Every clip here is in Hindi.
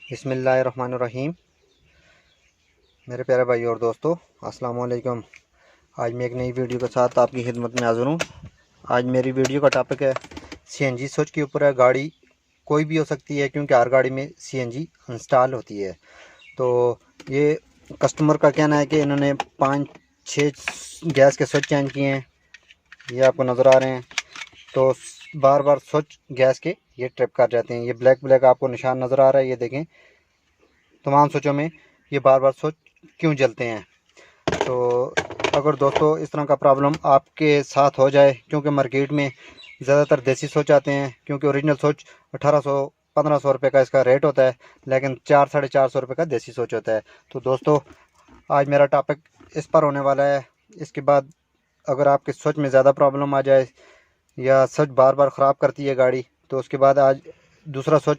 बिस्मिल्लाहिर्रहमानिर्रहीम। मेरे प्यारे भाई और दोस्तों, अस्सलाम वालेकुम। आज मैं एक नई वीडियो के साथ आपकी खिदमत में हाज़िर हूँ। आज मेरी वीडियो का टॉपिक है सीएनजी स्विच के ऊपर है। गाड़ी कोई भी हो सकती है क्योंकि हर गाड़ी में सीएनजी इंस्टॉल होती है। तो ये कस्टमर का कहना है कि इन्होंने 5-6 गैस के स्विच चेंज किए हैं, ये आपको नज़र आ रहे हैं। तो बार बार स्विच गैस के ये ट्रिप कर जाते हैं। ये ब्लैक ब्लैक आपको निशान नज़र आ रहा है, ये देखें। तमाम स्विचों में ये बार बार स्विच क्यों जलते हैं। तो अगर दोस्तों इस तरह का प्रॉब्लम आपके साथ हो जाए, क्योंकि मार्केट में ज़्यादातर देसी स्विच आते हैं, क्योंकि ओरिजिनल स्विच 1800-1500 रुपये का इसका रेट होता है, लेकिन 400-450 रुपये का देसी स्विच होता है। तो दोस्तों आज मेरा टॉपिक इस पर होने वाला है। इसके बाद अगर आपके स्विच में ज़्यादा प्रॉब्लम आ जाए या स्विच बार बार ख़राब करती है गाड़ी, तो उसके बाद आज दूसरा स्विच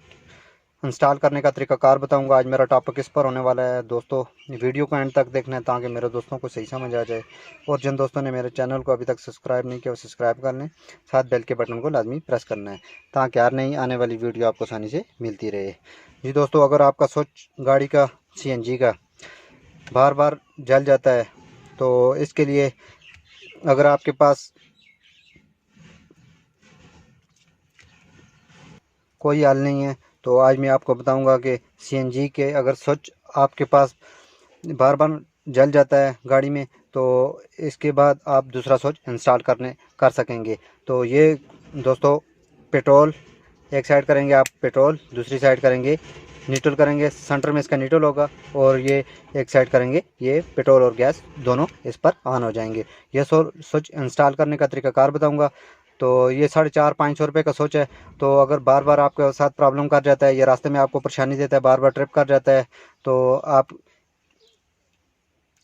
इंस्टॉल करने का तरीकाकार बताऊंगा। आज मेरा टॉपिक इस पर होने वाला है। दोस्तों वीडियो को एंड तक देखना है ताकि मेरे दोस्तों को सही समझ आ जाए। और जिन दोस्तों ने मेरे चैनल को अभी तक सब्सक्राइब नहीं किया वो सब्सक्राइब कर लें, साथ बेल के बटन को लाजमी प्रेस करना है ताकि हर नई आने वाली वीडियो आपको आसानी से मिलती रहे। जी दोस्तों, अगर आपका स्विच गाड़ी का सीएनजी का बार बार जल जाता है, तो इसके लिए अगर आपके पास कोई हल नहीं है, तो आज मैं आपको बताऊंगा कि सीएनजी के अगर स्विच आपके पास बार बार जल जाता है गाड़ी में, तो इसके बाद आप दूसरा स्विच इंस्टॉल कर सकेंगे। तो ये दोस्तों पेट्रोल एक साइड करेंगे आप, पेट्रोल दूसरी साइड करेंगे न्यूट्रल करेंगे, सेंटर में इसका न्यूट्रल होगा, और ये एक साइड करेंगे, ये पेट्रोल और गैस दोनों इस पर ऑन हो जाएंगे। यह स्विच इंस्टॉल करने का तरीकाकार बताऊंगा। तो ये 450-500 रुपये का स्विच है। तो अगर बार बार आपके साथ प्रॉब्लम कर जाता है, ये रास्ते में आपको परेशानी देता है, बार बार ट्रिप कर जाता है, तो आप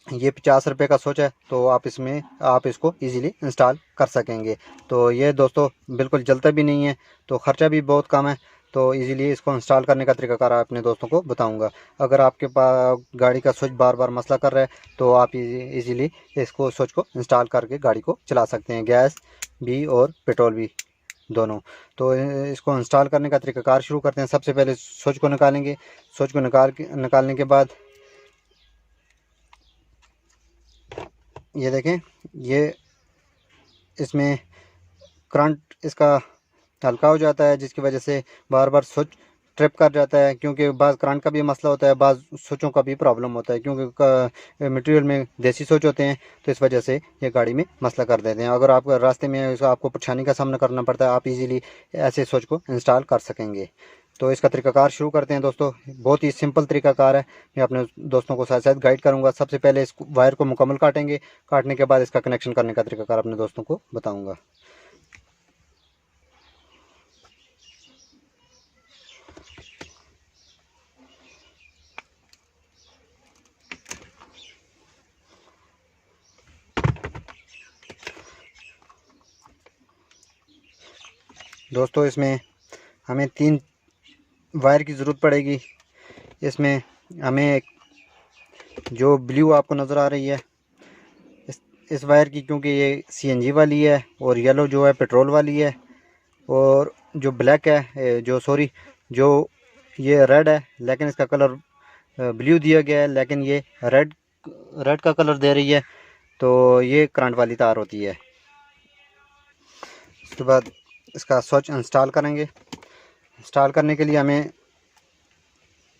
ये 50 रुपये का स्विच है, तो आप इसको इजीली इंस्टॉल कर सकेंगे। तो ये दोस्तों बिल्कुल जलता भी नहीं है, तो ख़र्चा भी बहुत कम है। तो इजीली इसको इंस्टॉल करने का तरीकाकार अपने दोस्तों को बताऊंगा। अगर आपके पास गाड़ी का स्विच बार बार मसला कर रहा है, तो आप इजीली इसको स्विच को इंस्टॉल करके गाड़ी को चला सकते हैं, गैस भी और पेट्रोल भी दोनों। तो इसको इंस्टॉल करने का तरीकाकार शुरू करते हैं। सबसे पहले स्विच को निकालेंगे। स्विच को निकालने के बाद ये देखें, ये इसमें करंट इसका हल्का हो जाता है, जिसकी वजह से बार बार स्विच ट्रिप कर जाता है। क्योंकि बाज़ करंट का भी मसला होता है, बाज़ स्विचों का भी प्रॉब्लम होता है, क्योंकि मटेरियल में देसी स्विच होते हैं, तो इस वजह से ये गाड़ी में मसला कर देते हैं। अगर आप रास्ते में आपको परेशानी का सामना करना पड़ता है, आप इजीली ऐसे स्विच को इंस्टॉल कर सकेंगे। तो इसका तरीकाकार शुरू करते हैं दोस्तों। बहुत ही सिंपल तरीकाकार है, मैं अपने दोस्तों को साथ साथ गाइड करूंगा। सबसे पहले इस वायर को मुकम्मल काटेंगे, काटने के बाद इसका कनेक्शन करने का तरीकाकार अपने दोस्तों को बताऊंगा। दोस्तों इसमें हमें 3 वायर की ज़रूरत पड़ेगी। इसमें हमें जो ब्लू आपको नज़र आ रही है इस वायर की, क्योंकि ये सीएनजी वाली है, और येलो जो है पेट्रोल वाली है, और जो ब्लैक है जो ये रेड है, लेकिन इसका कलर ब्लू दिया गया है, लेकिन ये रेड का कलर दे रही है। तो ये करंट वाली तार होती है। उसके बाद इसका स्विच इंस्टॉल करेंगे। इंस्टॉल करने के लिए हमें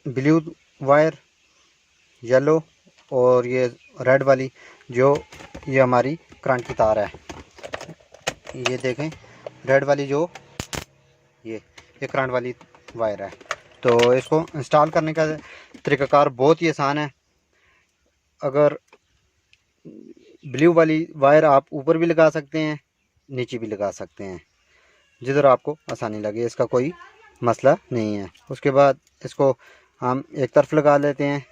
ब्लू वायर, येलो और ये रेड वाली जो ये हमारी करंट की तार है, ये देखें रेड वाली जो ये करंट वाली वायर है। तो इसको इंस्टॉल करने का तरीकाकार बहुत ही आसान है। अगर ब्लू वाली वायर आप ऊपर भी लगा सकते हैं, नीचे भी लगा सकते हैं, जिधर आपको आसानी लगे, इसका कोई मसला नहीं है। उसके बाद इसको हम एक तरफ लगा लेते हैं,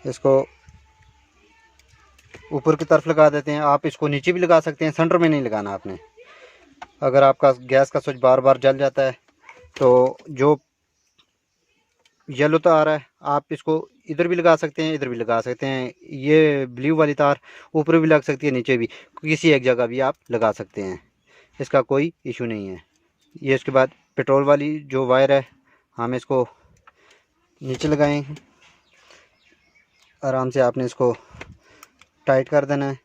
इसको ऊपर की तरफ लगा देते हैं। आप इसको नीचे भी लगा सकते हैं, सेंटर में नहीं लगाना आपने। अगर आपका गैस का स्विच बार बार जल जाता है, तो जो येलो तार है आप इसको इधर भी लगा सकते हैं, इधर भी लगा सकते हैं। ये ब्लू वाली तार ऊपर भी लग सकती है, नीचे भी, किसी एक जगह भी आप लगा सकते हैं, इसका कोई इशू नहीं है। ये उसके बाद पेट्रोल वाली जो वायर है, हम इसको नीचे लगाएं, आराम से आपने इसको टाइट कर देना है।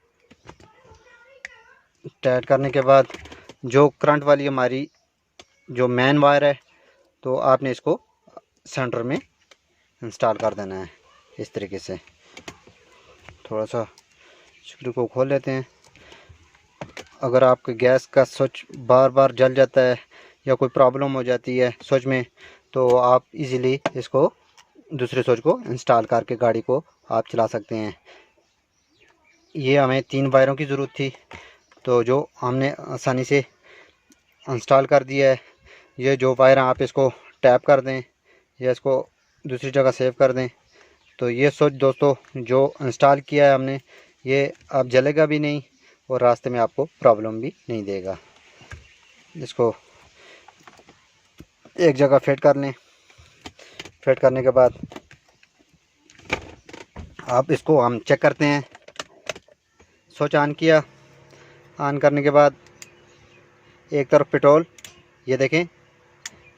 टाइट करने के बाद जो करंट वाली हमारी जो मेन वायर है, तो आपने इसको सेंटर में इंस्टॉल कर देना है इस तरीके से। थोड़ा सा स्क्रू को खोल लेते हैं। अगर आपके गैस का स्विच बार बार जल जाता है या कोई प्रॉब्लम हो जाती है स्विच में, तो आप इजीली इसको दूसरे स्विच को इंस्टॉल करके गाड़ी को आप चला सकते हैं। ये हमें 3 वायरों की ज़रूरत थी, तो जो हमने आसानी से इंस्टॉल कर दिया है। ये जो वायर आप इसको टैप कर दें या इसको दूसरी जगह सेव कर दें, तो ये स्विच दोस्तों जो इंस्टॉल किया है हमने, ये अब जलेगा भी नहीं और रास्ते में आपको प्रॉब्लम भी नहीं देगा। इसको एक जगह फिट कर लें। फिट करने के बाद आप इसको हम चेक करते हैं। स्विच ऑन किया, ऑन करने के बाद एक तरफ पेट्रोल, ये देखें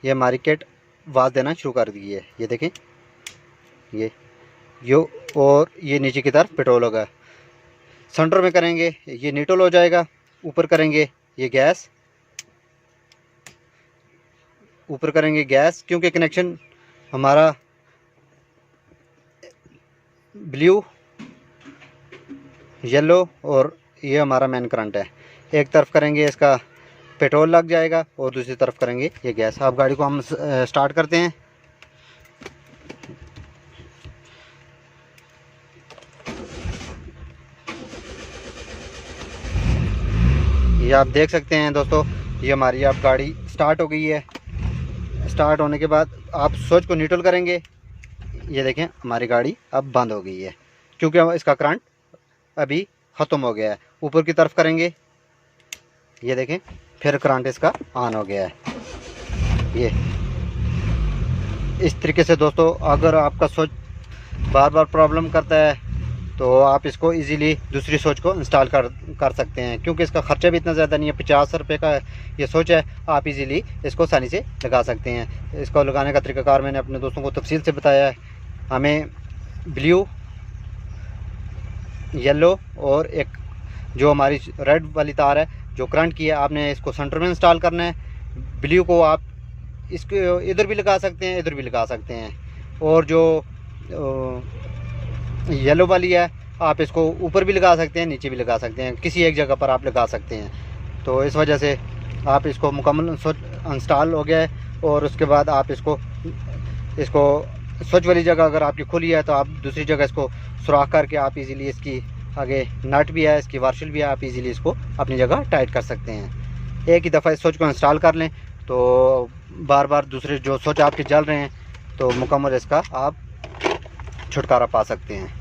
ये हमारी किट आवाज़ देना शुरू कर दी है। ये देखें ये और ये नीचे की तरफ पेट्रोल होगा। सेंटर में करेंगे ये न्यूट्रल हो जाएगा। ऊपर करेंगे ये गैस, ऊपर करेंगे गैस, क्योंकि कनेक्शन हमारा ब्लू, येलो और ये हमारा मेन करंट है। एक तरफ करेंगे इसका पेट्रोल लग जाएगा और दूसरी तरफ करेंगे ये गैस। अब गाड़ी को हम स्टार्ट करते हैं। ये आप देख सकते हैं दोस्तों, ये हमारी अब गाड़ी स्टार्ट हो गई है। स्टार्ट होने के बाद आप स्विच को न्यूट्रल करेंगे। ये देखें हमारी गाड़ी अब बंद हो गई है, क्योंकि इसका करंट अभी ख़त्म हो गया है। ऊपर की तरफ करेंगे, ये देखें फिर करंट इसका ऑन हो गया है। ये इस तरीके से दोस्तों, अगर आपका स्विच बार बार प्रॉब्लम करता है तो आप इसको इजीली दूसरी स्विच को इंस्टॉल कर सकते हैं, क्योंकि इसका ख़र्चा भी इतना ज़्यादा नहीं है। 50 रुपये का ये स्विच है, आप इजीली इसको आसानी से लगा सकते हैं। इसको लगाने का तरीक़ाकार मैंने अपने दोस्तों को तफसील से बताया है। हमें ब्लू, येलो और एक जो हमारी रेड वाली तार है जो करंट की है, आपने इसको सेंटर में इंस्टॉल करना है। ब्लू को आप इसको इधर भी लगा सकते हैं, इधर भी लगा सकते हैं। और जो येलो वाली है, आप इसको ऊपर भी लगा सकते हैं, नीचे भी लगा सकते हैं, किसी एक जगह पर आप लगा सकते हैं। तो इस वजह से आप इसको मुकम्मल स्विच इंस्टॉल हो गया है। और उसके बाद आप इसको स्विच वाली जगह अगर आपकी खुली है तो आप दूसरी जगह इसको सुराख करके आप इजीली इसकी आगे नट भी है, इसकी वार्शल भी है, आप इजीली इसको अपनी जगह टाइट कर सकते हैं। एक ही दफ़ा इस स्विच को इंस्टॉल कर लें तो बार बार दूसरे जो स्विच आपके जल रहे हैं तो मुकम्मल इसका आप छुटकारा पा सकते हैं।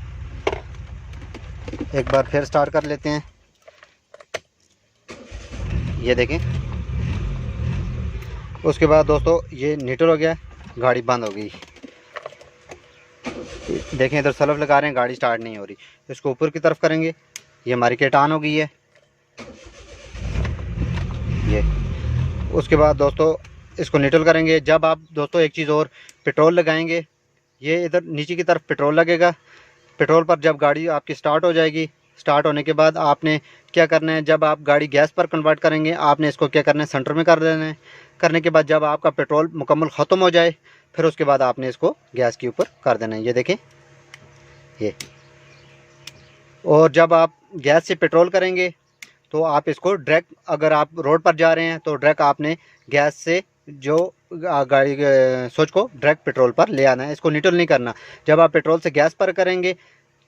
एक बार फिर स्टार्ट कर लेते हैं। ये देखें, उसके बाद दोस्तों ये न्यूट्रल हो गया, गाड़ी बंद हो गई। देखें इधर सलफ लगा रहे हैं, गाड़ी स्टार्ट नहीं हो रही। इसको ऊपर की तरफ करेंगे, ये हमारी किट ऑन हो गई है। ये उसके बाद दोस्तों इसको न्यूट्रल करेंगे। जब आप दोस्तों एक चीज़ और, पेट्रोल लगाएंगे, ये इधर नीचे की तरफ पेट्रोल लगेगा। पेट्रोल पर जब गाड़ी आपकी स्टार्ट हो जाएगी, स्टार्ट होने के बाद आपने क्या करना है, जब आप गाड़ी गैस पर कन्वर्ट करेंगे, आपने इसको क्या करना है, सेंटर में कर देना है। करने के बाद जब आपका पेट्रोल मुकम्मल ख़त्म हो जाए, फिर उसके बाद आपने इसको गैस के ऊपर कर देना है। ये देखें ये। और जब आप गैस से पेट्रोल करेंगे तो आप इसको डायरेक्ट, अगर आप रोड पर जा रहे हैं तो डायरेक्ट आपने गैस से जो गाड़ी स्विच को डायरेक्ट पेट्रोल पर ले आना है, इसको न्यूट्रल नहीं करना। जब आप पेट्रोल से गैस पर करेंगे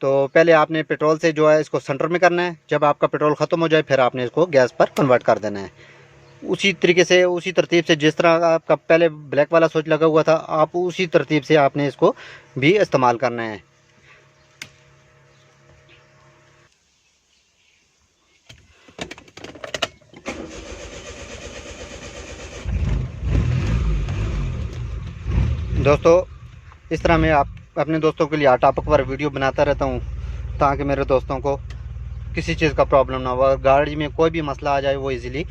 तो पहले आपने पेट्रोल से जो है इसको सेंटर में करना है। जब आपका पेट्रोल ख़त्म हो जाए फिर आपने इसको गैस पर कन्वर्ट कर देना है। उसी तरीके से, उसी तरतीब से जिस तरह आपका पहले ब्लैक वाला स्विच लगा हुआ था, आप उसी तरतीब से आपने इसको भी इस्तेमाल करना है। दोस्तों इस तरह मैं आप अपने दोस्तों के लिए हर टॉपिक पर वीडियो बनाता रहता हूँ, ताकि मेरे दोस्तों को किसी चीज़ का प्रॉब्लम ना हो। गाड़ी में कोई भी मसला आ जाए वो इजीली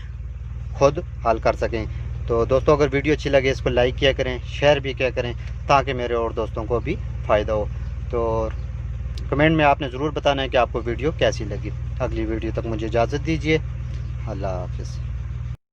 खुद हल कर सकें। तो दोस्तों अगर वीडियो अच्छी लगे इसको लाइक किया करें, शेयर भी किया करें, ताकि मेरे और दोस्तों को भी फ़ायदा हो। तो कमेंट में आपने ज़रूर बताना है कि आपको वीडियो कैसी लगी। अगली वीडियो तक मुझे इजाज़त दीजिए। अल्लाह हाफ़िज़।